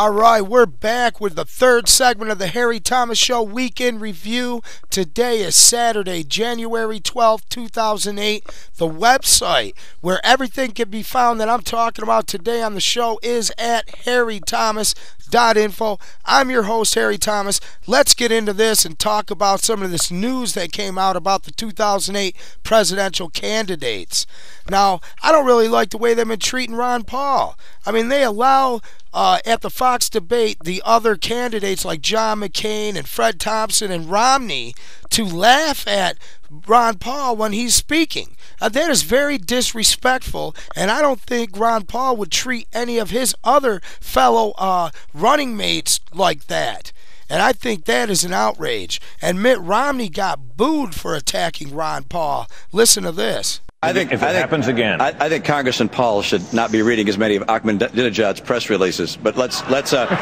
All right, we're back with the third segment of the Harry Thomas Show Weekend Review. Today is Saturday, January 12th, 2008. The website where everything can be found that I'm talking about today on the show is at harrythomas.info. I'm your host, Harry Thomas. Let's get into this and talk about some of this news that came out about the 2008 presidential candidates. Now, I don't really like the way they've been treating Ron Paul. I mean, they allow at the Fox debate the other candidates like John McCain and Fred Thompson and Romney to laugh at Ron Paul when he's speaking. That is very disrespectful, and I don't think Ron Paul would treat any of his other fellow running mates like that. And I think that is an outrage. And Mitt Romney got booed for attacking Ron Paul. Listen to this. I think happens again. I think Congressman Paul should not be reading as many of Ahmadinejad's press releases. But let's make fun of it.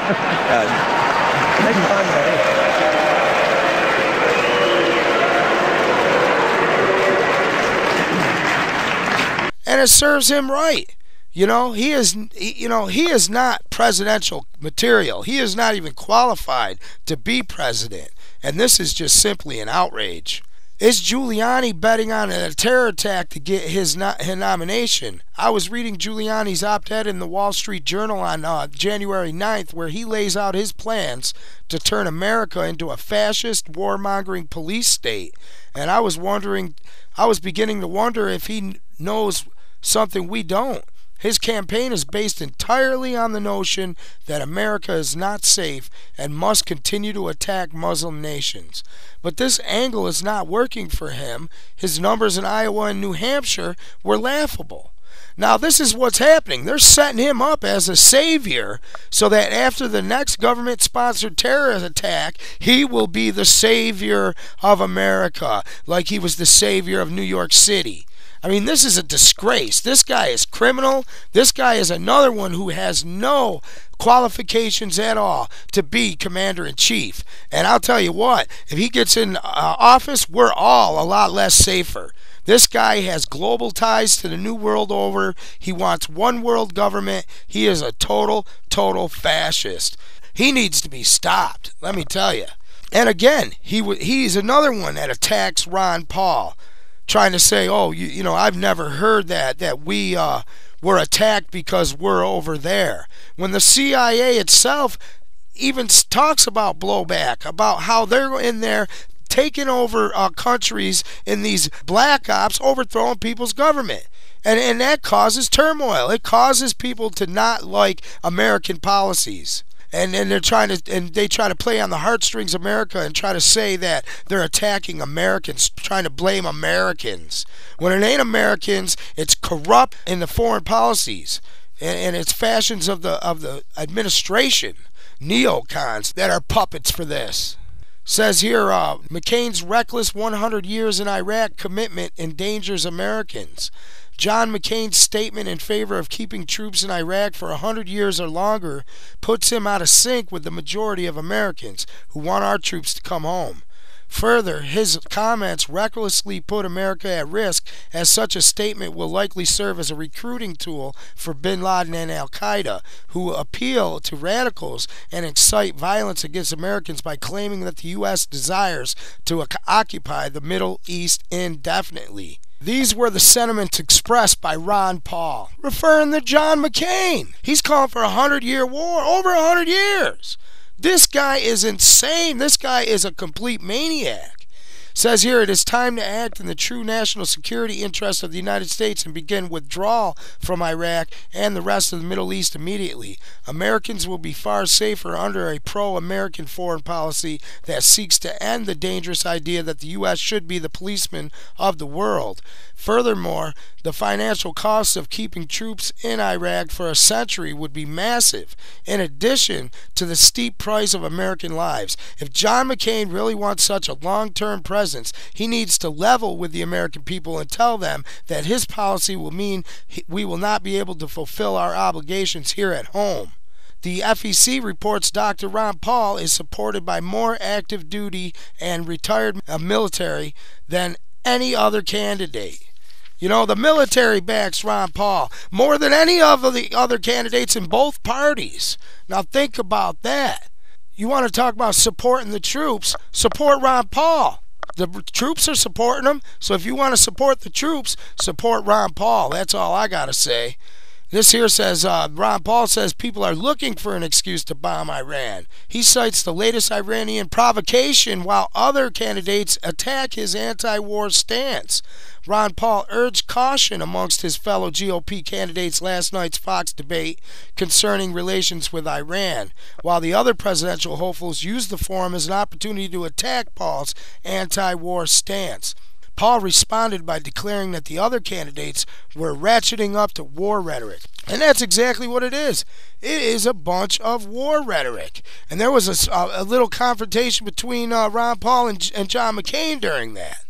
And it serves him right. You know, he is not presidential material. He is not even qualified to be president. And this is just simply an outrage. Is Giuliani betting on a terror attack to get his nomination? I was reading Giuliani's op-ed in the Wall Street Journal on January 9th, where he lays out his plans to turn America into a fascist, warmongering police state. And I was beginning to wonder if he knows something we don't. His campaign is based entirely on the notion that America is not safe and must continue to attack Muslim nations. But this angle is not working for him. His numbers in Iowa and New Hampshire were laughable. Now this is what's happening. They're setting him up as a savior so that after the next government-sponsored terror attack, he will be the savior of America, like he was the savior of New York City. I mean, this is a disgrace. This guy is criminal. This guy is another one who has no qualifications at all to be commander-in-chief. And I'll tell you what, if he gets in office, we're all a lot less safer. This guy has global ties to the new world over. He wants one world government. He is a total fascist. He needs to be stopped, let me tell you. And again, he's another one that attacks Ron Paul, trying to say, oh, you know, I've never heard that we were attacked because we're over there. When the CIA itself even talks about blowback, about how they're in there taking over countries in these black ops, overthrowing people's government. And that causes turmoil. It causes people to not like American policies. And they try to play on the heartstrings of America and try to say that they're attacking Americans, trying to blame Americans. When it ain't Americans, it's corrupt in the foreign policies and it's fashions of the administration, neocons that are puppets for this. Says here, McCain's reckless 100 years in Iraq commitment endangers Americans. John McCain's statement in favor of keeping troops in Iraq for 100 years or longer puts him out of sync with the majority of Americans who want our troops to come home. Further, his comments recklessly put America at risk, as such a statement will likely serve as a recruiting tool for bin Laden and al-Qaeda, who appeal to radicals and incite violence against Americans by claiming that the U.S. desires to occupy the Middle East indefinitely. These were the sentiments expressed by Ron Paul, referring to John McCain. He's calling for a 100-year war, over 100 years. This guy is insane. This guy is a complete maniac. Says here, it is time to act in the true national security interests of the United States and begin withdrawal from Iraq and the rest of the Middle East immediately. Americans will be far safer under a pro-American foreign policy that seeks to end the dangerous idea that the U.S. should be the policeman of the world. Furthermore, the financial costs of keeping troops in Iraq for a century would be massive, in addition to the steep price of American lives. If John McCain really wants such a long-term presence, he needs to level with the American people and tell them that his policy will mean we will not be able to fulfill our obligations here at home. The FEC reports Dr. Ron Paul is supported by more active duty and retired military than any other candidate. You know, the military backs Ron Paul more than any of the other candidates in both parties. Now think about that. You want to talk about supporting the troops, support Ron Paul. The troops are supporting him, so if you want to support the troops, support Ron Paul. That's all I got to say. This here says, Ron Paul says people are looking for an excuse to bomb Iran. He cites the latest Iranian provocation while other candidates attack his anti-war stance. Ron Paul urged caution amongst his fellow GOP candidates last night's Fox debate concerning relations with Iran, while the other presidential hopefuls used the forum as an opportunity to attack Paul's anti-war stance. Paul responded by declaring that the other candidates were ratcheting up to war rhetoric. And that's exactly what it is. It is a bunch of war rhetoric. And there was a little confrontation between Ron Paul and John McCain during that.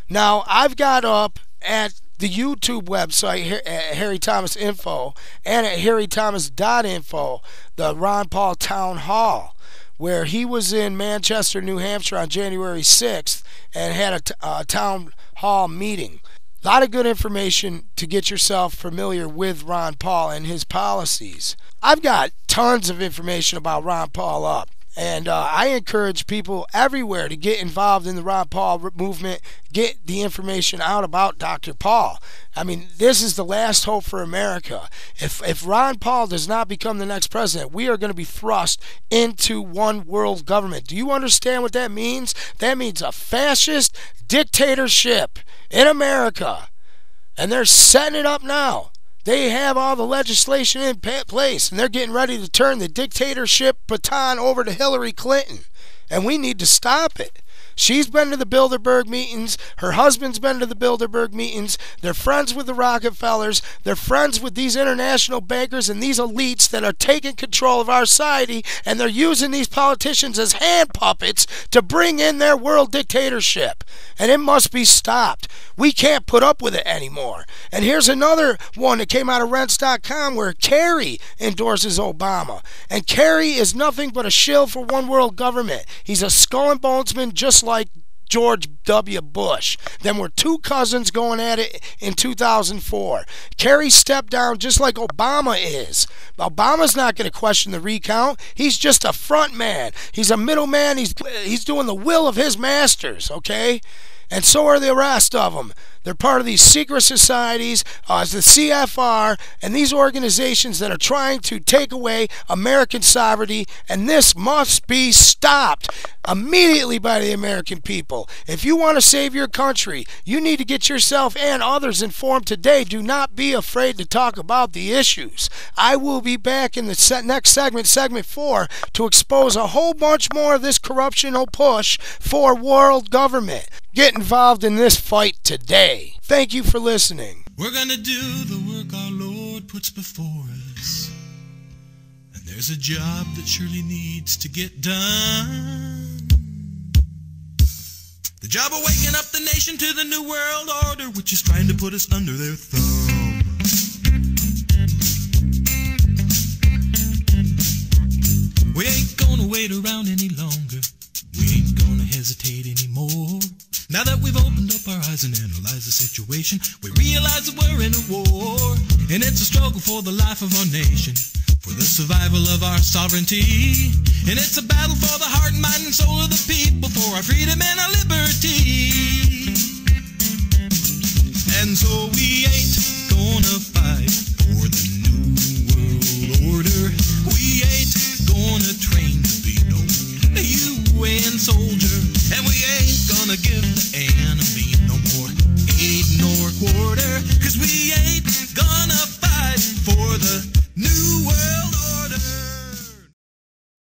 Now, I've got up at the YouTube website, Harry Thomas Info, and at harrythomas.info, the Ron Paul Town Hall, where he was in Manchester, New Hampshire on January 6th and had a town hall meeting. A lot of good information to get yourself familiar with Ron Paul and his policies. I've got tons of information about Ron Paul up. And I encourage people everywhere to get involved in the Ron Paul movement, get the information out about Dr. Paul. I mean, this is the last hope for America. If Ron Paul does not become the next president, we are going to be thrust into one world government. Do you understand what that means? That means a fascist dictatorship in America. And they're setting it up now. They have all the legislation in place, and they're getting ready to turn the dictatorship baton over to Hillary Clinton. And we need to stop it. She's been to the Bilderberg meetings. Her husband's been to the Bilderberg meetings. They're friends with the Rockefellers. They're friends with these international bankers and these elites that are taking control of our society, and they're using these politicians as hand puppets to bring in their world dictatorship. And it must be stopped. We can't put up with it anymore. And here's another one that came out of Rents.com where Kerry endorses Obama. And Kerry is nothing but a shill for one world government. He's a skull and bonesman just like George W. Bush. Then were two cousins going at it in 2004. Kerry stepped down just like Obama is. Obama's not going to question the recount. He's just a front man. He's a middleman. He's doing the will of his masters, okay? And so are the rest of them. They're part of these secret societies, as the CFR, and these organizations that are trying to take away American sovereignty, and this must be stopped immediately by the American people. If you want to save your country, you need to get yourself and others informed today. Do not be afraid to talk about the issues. I will be back in the next segment, segment 4, to expose a whole bunch more of this corruptional push for world government. Get involved in this fight today. Thank you for listening. We're gonna do the work our Lord puts before us. And there's a job that surely needs to get done. The job of waking up the nation to the new world order, which is trying to put us under their thumb. We ain't gonna wait around any longer. We ain't gonna hesitate anymore. Now that we've opened up our eyes and analyzed the situation, we realize that we're in a war. And it's a struggle for the life of our nation, for the survival of our sovereignty. And it's a battle for the heart, mind, and soul of the people, for our freedom and our liberty. And so we ain't gonna fight